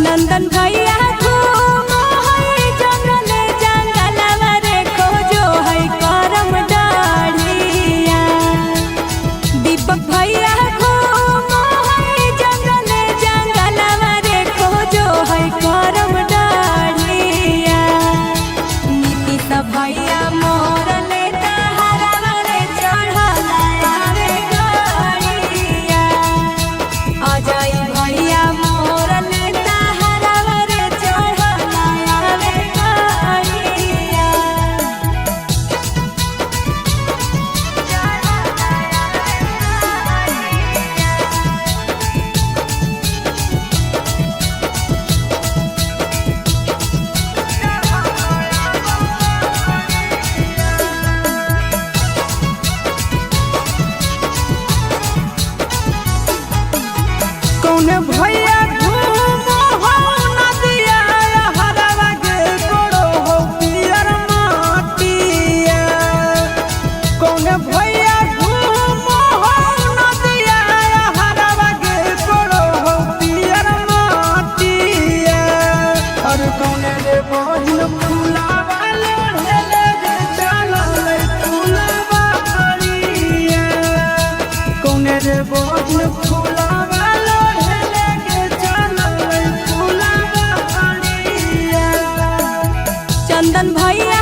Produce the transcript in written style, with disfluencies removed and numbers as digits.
नंदन भैया घूमो है जंगले जंगलवा रे खोजो है करम डाढ़िया। दीपक भैया घूमो है जंगले जंगलवा रे खोजो है करम डाढ़िया। नीतीश भैया मोर लेता हरवा रे चढ़ला रे गाड़िया। अजय भैया मोर लेता हरवा रे चढ़ला रे गाड़िया। कौने भैया घूमो हो नदिया हरवा के गोड़ो हो पियर माटिया। कौने भैया घूमो हो नदिया हरवा के गोड़ो हो पियर माटिया। और कौने रे बहिन फुलावा लोढ़ेले जे चलल फुलवा हरिया। कौने रे बहिन फुलावा चंदन भैया